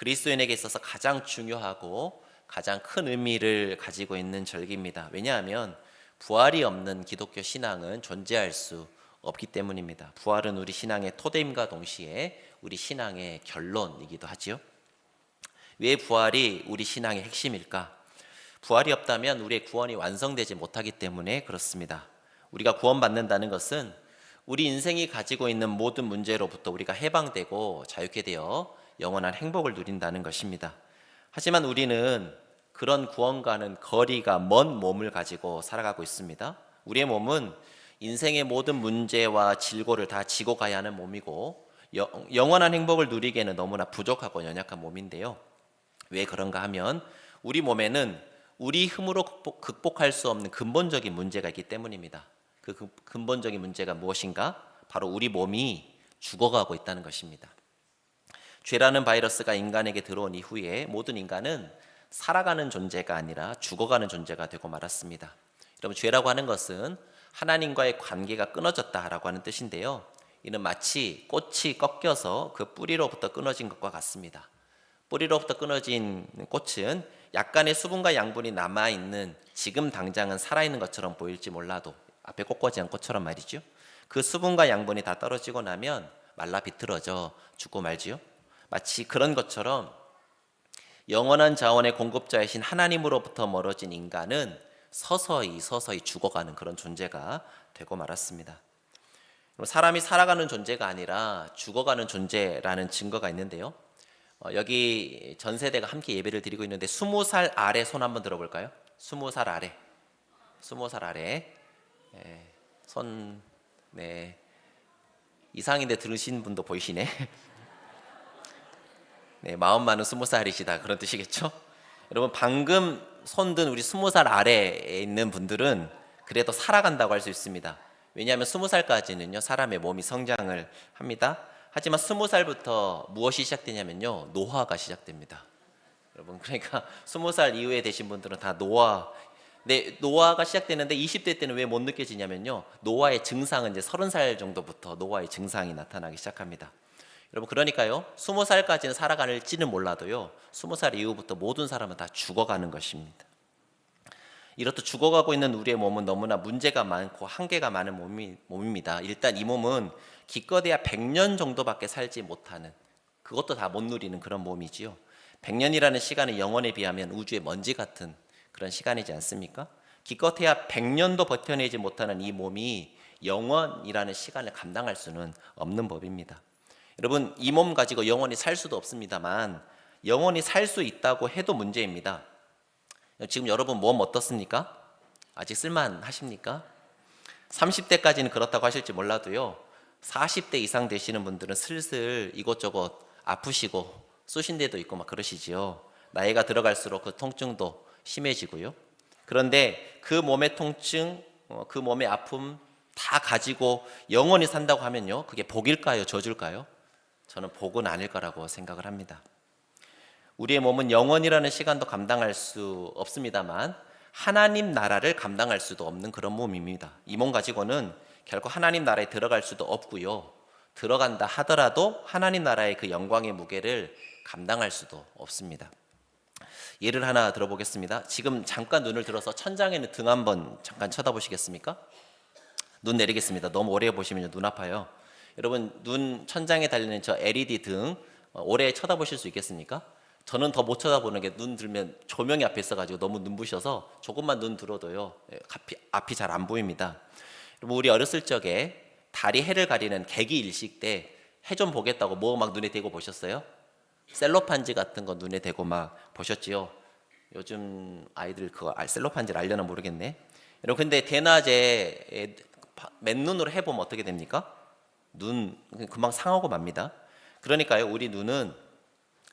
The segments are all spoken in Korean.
그리스도인에게 있어서 가장 중요하고 가장 큰 의미를 가지고 있는 절기입니다. 왜냐하면 부활이 없는 기독교 신앙은 존재할 수 없기 때문입니다. 부활은 우리 신앙의 토대임과 동시에 우리 신앙의 결론이기도 하지요. 왜 부활이 우리 신앙의 핵심일까? 부활이 없다면 우리의 구원이 완성되지 못하기 때문에 그렇습니다. 우리가 구원받는다는 것은 우리 인생이 가지고 있는 모든 문제로부터 우리가 해방되고 자유케 되어 영원한 행복을 누린다는 것입니다. 하지만 우리는 그런 구원과는 거리가 먼 몸을 가지고 살아가고 있습니다. 우리의 몸은 인생의 모든 문제와 질고를 다 지고 가야 하는 몸이고 영원한 행복을 누리기에는 너무나 부족하고 연약한 몸인데요. 왜 그런가 하면 우리 몸에는 우리 힘으로 극복할 수 없는 근본적인 문제가 있기 때문입니다. 그 근본적인 문제가 무엇인가? 바로 우리 몸이 죽어가고 있다는 것입니다. 죄라는 바이러스가 인간에게 들어온 이후에 모든 인간은 살아가는 존재가 아니라 죽어가는 존재가 되고 말았습니다. 여러분, 죄라고 하는 것은 하나님과의 관계가 끊어졌다라고 하는 뜻인데요. 이는 마치 꽃이 꺾여서 그 뿌리로부터 끊어진 것과 같습니다. 뿌리로부터 끊어진 꽃은 약간의 수분과 양분이 남아있는, 지금 당장은 살아있는 것처럼 보일지 몰라도, 앞에 꽃꽂이 한 꽃처럼 말이죠. 그 수분과 양분이 다 떨어지고 나면 말라 비틀어져 죽고 말지요. 마치 그런 것처럼 영원한 자원의 공급자이신 하나님으로부터 멀어진 인간은 서서히 죽어가는 그런 존재가 되고 말았습니다. 사람이 살아가는 존재가 아니라 죽어가는 존재라는 증거가 있는데요. 여기 전 세대가 함께 예배를 드리고 있는데 20살 아래 손 한번 들어볼까요? 20살 아래, 20살 아래 손, 네, 이상인데 들으신 분도 보이시네. 네, 마음 많은 20살이시다 그런 뜻이겠죠? 여러분, 방금 손든 우리 20살 아래에 있는 분들은 그래도 살아간다고 할 수 있습니다. 왜냐하면 20살까지는요 사람의 몸이 성장을 합니다. 하지만 20살부터 무엇이 시작되냐면요, 노화가 시작됩니다. 여러분, 그러니까 20살 이후에 되신 분들은 다 노화가 시작되는데 20대 때는 왜 못 느껴지냐면요, 노화의 증상은 이제 30살 정도부터 노화의 증상이 나타나기 시작합니다. 여러분, 그러니까요 20살까지는 살아갈지는 몰라도요 20살 이후부터 모든 사람은 다 죽어가는 것입니다. 이렇듯 죽어가고 있는 우리의 몸은 너무나 문제가 많고 한계가 많은 몸입니다. 일단 이 몸은 기껏해야 100년 정도밖에 살지 못하는, 그것도 다 못 누리는 그런 몸이지요. 100년이라는 시간은 영원에 비하면 우주의 먼지 같은 그런 시간이지 않습니까? 기껏해야 100년도 버텨내지 못하는 이 몸이 영원이라는 시간을 감당할 수는 없는 법입니다. 여러분, 이 몸 가지고 영원히 살 수도 없습니다만 영원히 살 수 있다고 해도 문제입니다. 지금 여러분 몸 어떻습니까? 아직 쓸만하십니까? 30대까지는 그렇다고 하실지 몰라도요 40대 이상 되시는 분들은 슬슬 이것저것 아프시고 쑤신 데도 있고 막 그러시지요. 나이가 들어갈수록 그 통증도 심해지고요. 그런데 그 몸의 통증, 그 몸의 아픔 다 가지고 영원히 산다고 하면요, 그게 복일까요, 저줄까요? 저는 복은 아닐 거라고 생각을 합니다. 우리의 몸은 영원이라는 시간도 감당할 수 없습니다만 하나님 나라를 감당할 수도 없는 그런 몸입니다. 이 몸 가지고는 결코 하나님 나라에 들어갈 수도 없고요, 들어간다 하더라도 하나님 나라의 그 영광의 무게를 감당할 수도 없습니다. 예를 하나 들어보겠습니다. 지금 잠깐 눈을 들어서 천장에 있는 등 한번 잠깐 쳐다보시겠습니까? 눈 내리겠습니다. 너무 오래 보시면 눈 아파요. 여러분, 눈 천장에 달리는 저 LED 등 오래 쳐다보실 수 있겠습니까? 저는 더 못 쳐다보는 게, 눈 들면 조명이 앞에 있어가지고 너무 눈부셔서 조금만 눈 들어도요 앞이 잘 안 보입니다. 여러분, 우리 어렸을 적에 달이 해를 가리는 개기일식 때 해 좀 보겠다고 뭐 막 눈에 대고 보셨어요? 셀로판지 같은 거 눈에 대고 막 보셨지요? 요즘 아이들 그거 셀로판지를 알려나 모르겠네. 여러분, 근데 대낮에 맨눈으로 해보면 어떻게 됩니까? 눈 금방 상하고 맙니다. 그러니까요, 우리 눈은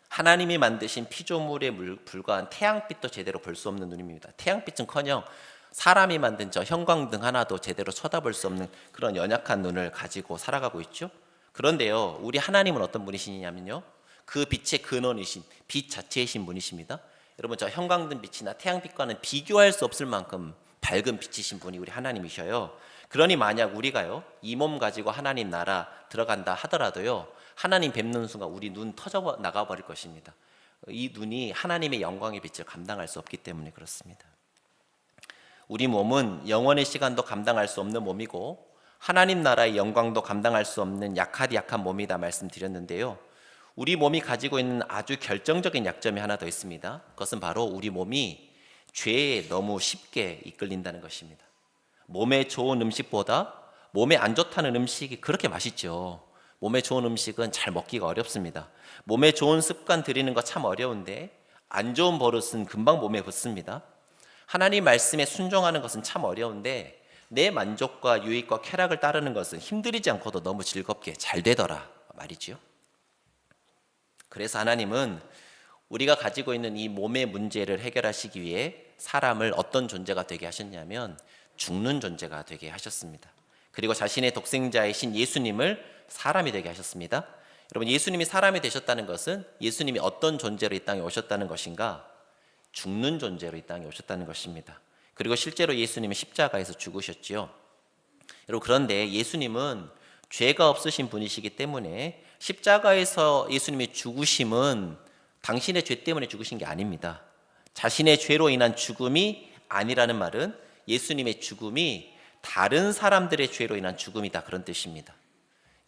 하나님이 만드신 피조물에 불과한 태양빛도 제대로 볼 수 없는 눈입니다. 태양빛은커녕 사람이 만든 저 형광등 하나도 제대로 쳐다볼 수 없는 그런 연약한 눈을 가지고 살아가고 있죠. 그런데요, 우리 하나님은 어떤 분이시냐면요, 그 빛의 근원이신, 빛 자체이신 분이십니다. 여러분, 저 형광등 빛이나 태양빛과는 비교할 수 없을 만큼 밝은 빛이신 분이 우리 하나님이셔요. 그러니 만약 우리가요 이 몸 가지고 하나님 나라 들어간다 하더라도요, 하나님 뵙는 순간 우리 눈 터져 나가 버릴 것입니다. 이 눈이 하나님의 영광의 빛을 감당할 수 없기 때문에 그렇습니다. 우리 몸은 영원의 시간도 감당할 수 없는 몸이고 하나님 나라의 영광도 감당할 수 없는 약한 몸이다 말씀드렸는데요. 우리 몸이 가지고 있는 아주 결정적인 약점이 하나 더 있습니다. 그것은 바로 우리 몸이 죄에 너무 쉽게 이끌린다는 것입니다. 몸에 좋은 음식보다 몸에 안 좋다는 음식이 그렇게 맛있죠. 몸에 좋은 음식은 잘 먹기가 어렵습니다. 몸에 좋은 습관 들이는 거 참 어려운데 안 좋은 버릇은 금방 몸에 붙습니다. 하나님 말씀에 순종하는 것은 참 어려운데 내 만족과 유익과 쾌락을 따르는 것은 힘들이지 않고도 너무 즐겁게 잘 되더라 말이지요. 그래서 하나님은 우리가 가지고 있는 이 몸의 문제를 해결하시기 위해 사람을 어떤 존재가 되게 하셨냐면 죽는 존재가 되게 하셨습니다. 그리고 자신의 독생자이신 예수님을 사람이 되게 하셨습니다. 여러분, 예수님이 사람이 되셨다는 것은 예수님이 어떤 존재로 이 땅에 오셨다는 것인가? 죽는 존재로 이 땅에 오셨다는 것입니다. 그리고 실제로 예수님은 십자가에서 죽으셨지요. 여러분, 그런데 예수님은 죄가 없으신 분이시기 때문에 십자가에서 예수님이 죽으심은 당신의 죄 때문에 죽으신 게 아닙니다. 자신의 죄로 인한 죽음이 아니라는 말은 예수님의 죽음이 다른 사람들의 죄로 인한 죽음이다, 그런 뜻입니다.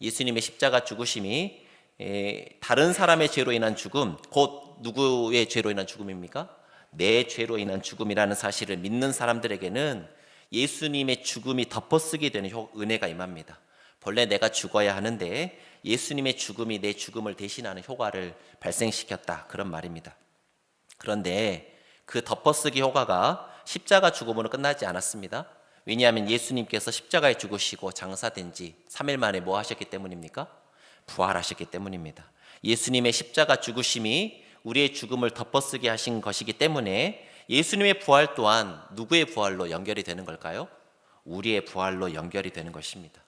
예수님의 십자가 죽으심이 다른 사람의 죄로 인한 죽음, 곧 누구의 죄로 인한 죽음입니까? 내 죄로 인한 죽음이라는 사실을 믿는 사람들에게는 예수님의 죽음이 덮어쓰게 되는 은혜가 임합니다. 본래 내가 죽어야 하는데 예수님의 죽음이 내 죽음을 대신하는 효과를 발생시켰다, 그런 말입니다. 그런데 그 덮어쓰기 효과가 십자가 죽음으로 끝나지 않았습니다. 왜냐하면 예수님께서 십자가에 죽으시고 장사된 지 3일 만에 뭐 하셨기 때문입니까? 부활하셨기 때문입니다. 예수님의 십자가 죽으심이 우리의 죽음을 덮어쓰게 하신 것이기 때문에 예수님의 부활 또한 누구의 부활로 연결이 되는 걸까요? 우리의 부활로 연결이 되는 것입니다.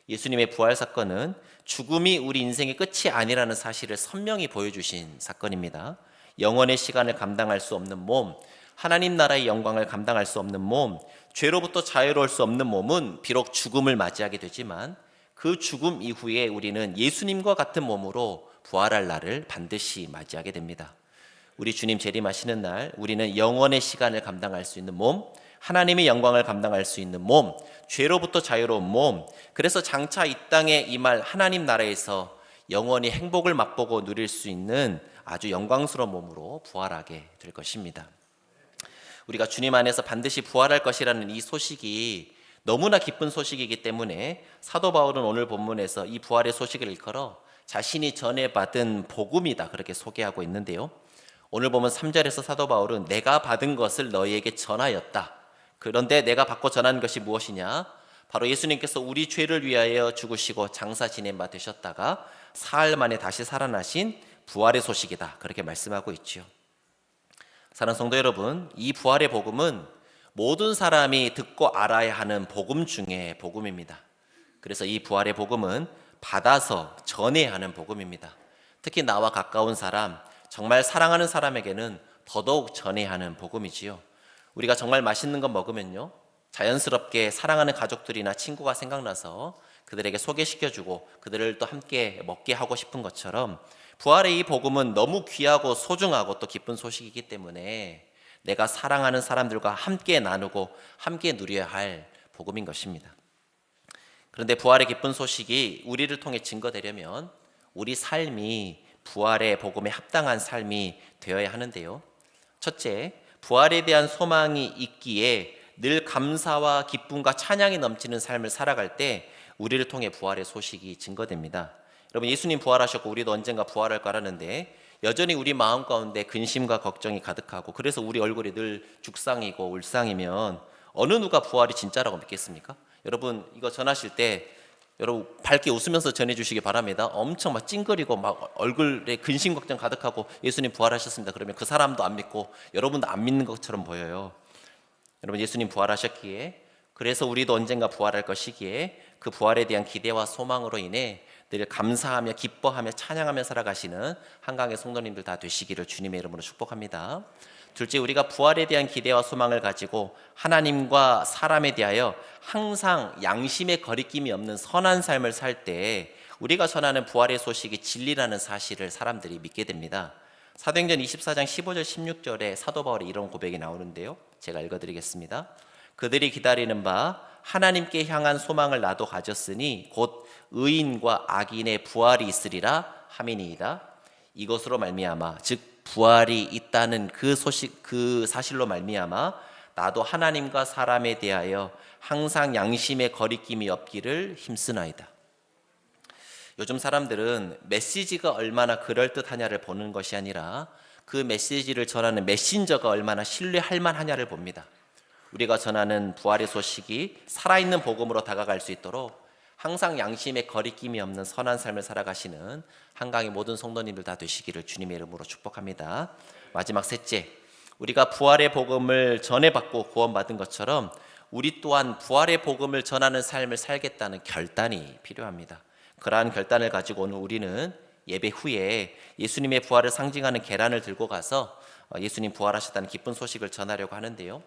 예수님의 부활 사건은 죽음이 우리 인생의 끝이 아니라는 사실을 선명히 보여주신 사건입니다. 영원의 시간을 감당할 수 없는 몸, 하나님 나라의 영광을 감당할 수 없는 몸, 죄로부터 자유로울 수 없는 몸은 비록 죽음을 맞이하게 되지만 그 죽음 이후에 우리는 예수님과 같은 몸으로 부활할 날을 반드시 맞이하게 됩니다. 우리 주님 재림하시는 날 우리는 영원의 시간을 감당할 수 있는 몸, 하나님의 영광을 감당할 수 있는 몸, 죄로부터 자유로운 몸, 그래서 장차 이 땅에 임할 하나님 나라에서 영원히 행복을 맛보고 누릴 수 있는 아주 영광스러운 몸으로 부활하게 될 것입니다. 우리가 주님 안에서 반드시 부활할 것이라는 이 소식이 너무나 기쁜 소식이기 때문에 사도 바울은 오늘 본문에서 이 부활의 소식을 일컬어 자신이 전해받은 복음이다, 그렇게 소개하고 있는데요. 오늘 보면 3절에서 사도 바울은 내가 받은 것을 너희에게 전하였다. 그런데 내가 받고 전한 것이 무엇이냐? 바로 예수님께서 우리 죄를 위하여 죽으시고 장사 지낸 바 되셨다가 사흘 만에 다시 살아나신 부활의 소식이다, 그렇게 말씀하고 있죠. 사랑하는 성도 여러분, 이 부활의 복음은 모든 사람이 듣고 알아야 하는 복음 중에 복음입니다. 그래서 이 부활의 복음은 받아서 전해야 하는 복음입니다. 특히 나와 가까운 사람, 정말 사랑하는 사람에게는 더더욱 전해야 하는 복음이지요. 우리가 정말 맛있는 거 먹으면요, 자연스럽게 사랑하는 가족들이나 친구가 생각나서 그들에게 소개시켜주고 그들을 또 함께 먹게 하고 싶은 것처럼 부활의 이 복음은 너무 귀하고 소중하고 또 기쁜 소식이기 때문에 내가 사랑하는 사람들과 함께 나누고 함께 누려야 할 복음인 것입니다. 그런데 부활의 기쁜 소식이 우리를 통해 증거되려면 우리 삶이 부활의 복음에 합당한 삶이 되어야 하는데요. 첫째, 부활에 대한 소망이 있기에 늘 감사와 기쁨과 찬양이 넘치는 삶을 살아갈 때 우리를 통해 부활의 소식이 증거됩니다. 여러분, 예수님 부활하셨고 우리도 언젠가 부활할 거라는데 여전히 우리 마음 가운데 근심과 걱정이 가득하고 그래서 우리 얼굴이 늘 죽상이고 울상이면 어느 누가 부활이 진짜라고 믿겠습니까? 여러분, 이거 전하실 때 여러분 밝게 웃으면서 전해주시기 바랍니다. 엄청 막 찡그리고 막 얼굴에 근심 걱정 가득하고 예수님 부활하셨습니다 그러면 그 사람도 안 믿고 여러분도 안 믿는 것처럼 보여요. 여러분, 예수님 부활하셨기에, 그래서 우리도 언젠가 부활할 것이기에 그 부활에 대한 기대와 소망으로 인해 늘 감사하며 기뻐하며 찬양하며 살아가시는 한강의 성도님들 다 되시기를 주님의 이름으로 축복합니다. 둘째, 우리가 부활에 대한 기대와 소망을 가지고 하나님과 사람에 대하여 항상 양심의 거리낌이 없는 선한 삶을 살 때 우리가 전하는 부활의 소식이 진리라는 사실을 사람들이 믿게 됩니다. 사도행전 24장 15절 16절에 사도 바울의 이런 고백이 나오는데요. 제가 읽어드리겠습니다. 그들이 기다리는 바 하나님께 향한 소망을 나도 가졌으니 곧 의인과 악인의 부활이 있으리라 함이니이다. 이것으로 말미암아 즉 부활이 있다는 그 소식 그 사실로 말미암아 나도 하나님과 사람에 대하여 항상 양심의 거리낌이 없기를 힘쓰나이다. 요즘 사람들은 메시지가 얼마나 그럴듯하냐를 보는 것이 아니라 그 메시지를 전하는 메신저가 얼마나 신뢰할 만하냐를 봅니다. 우리가 전하는 부활의 소식이 살아있는 복음으로 다가갈 수 있도록 항상 양심에 거리낌이 없는 선한 삶을 살아가시는 한강의 모든 성도님들 다 되시기를 주님의 이름으로 축복합니다. 마지막 셋째, 우리가 부활의 복음을 전해받고 구원받은 것처럼 우리 또한 부활의 복음을 전하는 삶을 살겠다는 결단이 필요합니다. 그러한 결단을 가지고 오늘 우리는 예배 후에 예수님의 부활을 상징하는 계란을 들고 가서 예수님 부활하셨다는 기쁜 소식을 전하려고 하는데요.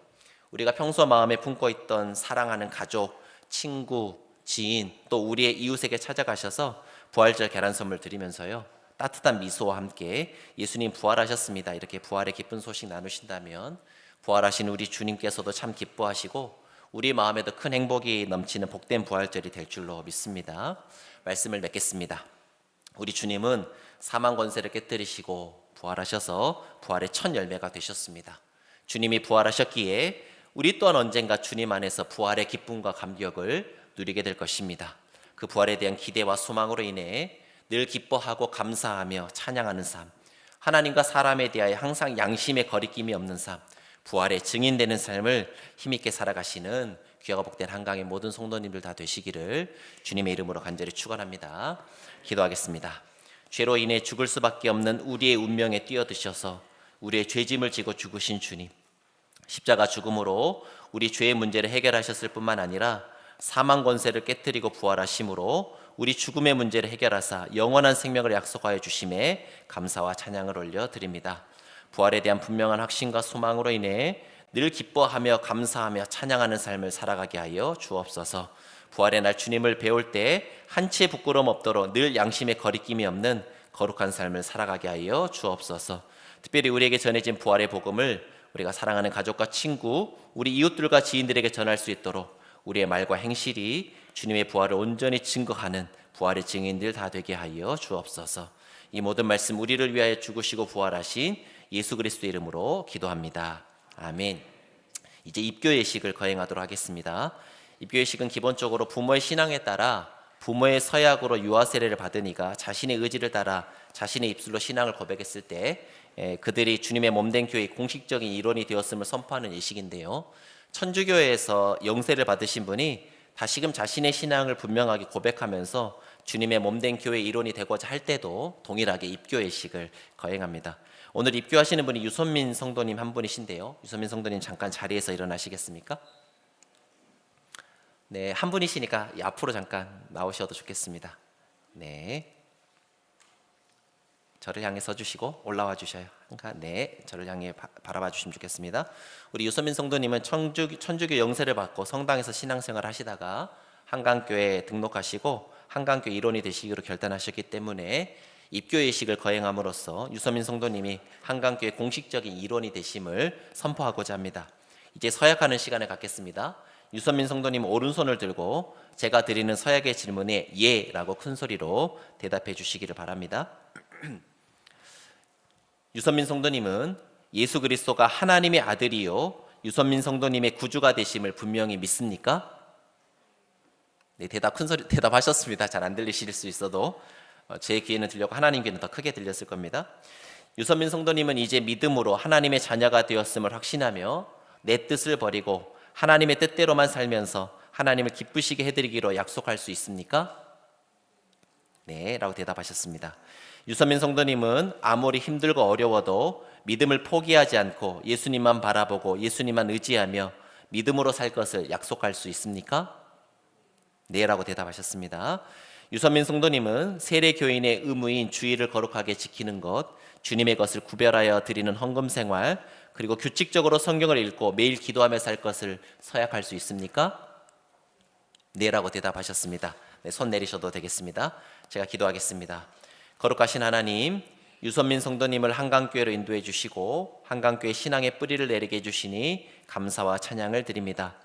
우리가 평소 마음에 품고 있던 사랑하는 가족, 친구, 지인, 또 우리의 이웃에게 찾아가셔서 부활절 계란 선물 드리면서요, 따뜻한 미소와 함께 예수님 부활하셨습니다, 이렇게 부활의 기쁜 소식 나누신다면 부활하신 우리 주님께서도 참 기뻐하시고 우리 마음에도 큰 행복이 넘치는 복된 부활절이 될 줄로 믿습니다. 말씀을 맺겠습니다. 우리 주님은 사망 권세를 깨뜨리시고 부활하셔서 부활의 첫 열매가 되셨습니다. 주님이 부활하셨기에 우리 또한 언젠가 주님 안에서 부활의 기쁨과 감격을 누리게 될 것입니다. 그 부활에 대한 기대와 소망으로 인해 늘 기뻐하고 감사하며 찬양하는 삶, 하나님과 사람에 대하여 항상 양심의 거리낌이 없는 삶, 부활의 증인되는 삶을 힘있게 살아가시는 귀하고 복된 한강의 모든 성도님들 다 되시기를 주님의 이름으로 간절히 축원합니다. 기도하겠습니다. 죄로 인해 죽을 수밖에 없는 우리의 운명에 뛰어드셔서 우리의 죄짐을 지고 죽으신 주님, 십자가 죽음으로 우리 죄의 문제를 해결하셨을 뿐만 아니라 사망 권세를 깨뜨리고 부활하심으로 우리 죽음의 문제를 해결하사 영원한 생명을 약속하여 주심에 감사와 찬양을 올려드립니다. 부활에 대한 분명한 확신과 소망으로 인해 늘 기뻐하며 감사하며 찬양하는 삶을 살아가게 하여 주옵소서. 부활의 날 주님을 배울 때 한치의 부끄러움 없도록 늘 양심의 거리낌이 없는 거룩한 삶을 살아가게 하여 주옵소서. 특별히 우리에게 전해진 부활의 복음을 우리가 사랑하는 가족과 친구, 우리 이웃들과 지인들에게 전할 수 있도록 우리의 말과 행실이 주님의 부활을 온전히 증거하는 부활의 증인들 다 되게 하여 주옵소서. 이 모든 말씀 우리를 위하여 죽으시고 부활하신 예수 그리스도의 이름으로 기도합니다. 아멘. 이제 입교 예식을 거행하도록 하겠습니다. 입교 예식은 기본적으로 부모의 신앙에 따라 부모의 서약으로 유아 세례를 받으니까 자신의 의지를 따라 자신의 입술로 신앙을 고백했을 때 그들이 주님의 몸된 교회의 공식적인 일원이 되었음을 선포하는 예식인데요. 천주교회에서 영세를 받으신 분이 다시금 자신의 신앙을 분명하게 고백하면서 주님의 몸된 교회의 일원이 되고자 할 때도 동일하게 입교 예식을 거행합니다. 오늘 입교하시는 분이 유선민 성도님 한 분이신데요. 유선민 성도님 잠깐 자리에서 일어나시겠습니까? 네, 한 분이시니까 앞으로 잠깐 나오셔도 좋겠습니다. 네, 저를 향해 서주시고 올라와 주셔요. 네, 저를 향해 바라봐 주시면 좋겠습니다. 우리 유선민 성도님은 천주교 영세를 받고 성당에서 신앙생활을 하시다가 한강교회에 등록하시고 한강교회 일원이 되시기로 결단하셨기 때문에 입교 예식을 거행함으로써 유선민 성도님이 한강교회 공식적인 일원이 되심을 선포하고자 합니다. 이제 서약하는 시간을 갖겠습니다. 유선민 성도님 오른손을 들고 제가 드리는 서약의 질문에 예라고 큰 소리로 대답해 주시기를 바랍니다. 유선민 성도님은 예수 그리스도가 하나님의 아들이요 유선민 성도님의 구주가 되심을 분명히 믿습니까? 네, 큰 소리 대답하셨습니다. 잘 안 들리실 수 있어도 제 귀에는 들렸고 하나님 귀에는 더 크게 들렸을 겁니다. 유선민 성도님은 이제 믿음으로 하나님의 자녀가 되었음을 확신하며 내 뜻을 버리고 하나님의 뜻대로만 살면서 하나님을 기쁘시게 해드리기로 약속할 수 있습니까? 네, 라고 대답하셨습니다. 유선민 성도님은 아무리 힘들고 어려워도 믿음을 포기하지 않고 예수님만 바라보고 예수님만 의지하며 믿음으로 살 것을 약속할 수 있습니까? 네, 라고 대답하셨습니다. 유선민 성도님은 세례교인의 의무인 주의를 거룩하게 지키는 것, 주님의 것을 구별하여 드리는 헌금 생활, 그리고 규칙적으로 성경을 읽고 매일 기도하며 살 것을 서약할 수 있습니까? 네, 라고 대답하셨습니다. 네, 손 내리셔도 되겠습니다. 제가 기도하겠습니다. 거룩하신 하나님, 유선민 성도님을 한강교회로 인도해 주시고 한강교회 신앙의 뿌리를 내리게 해주시니 감사와 찬양을 드립니다.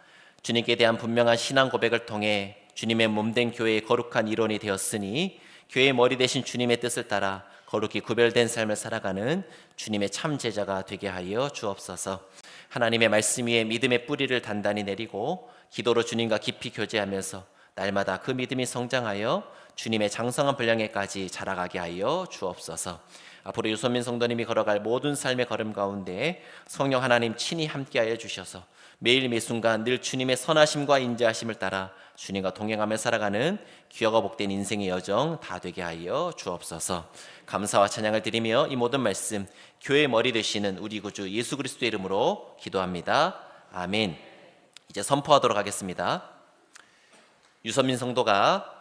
주님께 대한 분명한 신앙 고백을 통해 주님의 몸된 교회의 거룩한 일원이 되었으니 교회의 머리 대신 주님의 뜻을 따라 거룩히 구별된 삶을 살아가는 주님의 참 제자가 되게 하여 주옵소서. 하나님의 말씀 위에 믿음의 뿌리를 단단히 내리고 기도로 주님과 깊이 교제하면서 날마다 그 믿음이 성장하여 주님의 장성한 분량에까지 자라가게 하여 주옵소서. 앞으로 유선민 성도님이 걸어갈 모든 삶의 걸음 가운데 성령 하나님 친히 함께하여 주셔서 매일 매순간 늘 주님의 선하심과 인자하심을 따라 주님과 동행하며 살아가는 귀하고 복된 인생의 여정 다 되게 하여 주옵소서. 감사와 찬양을 드리며 이 모든 말씀 교회의 머리 되시는 우리 구주 예수 그리스도의 이름으로 기도합니다. 아멘. 이제 선포하도록 하겠습니다. 유선민 성도가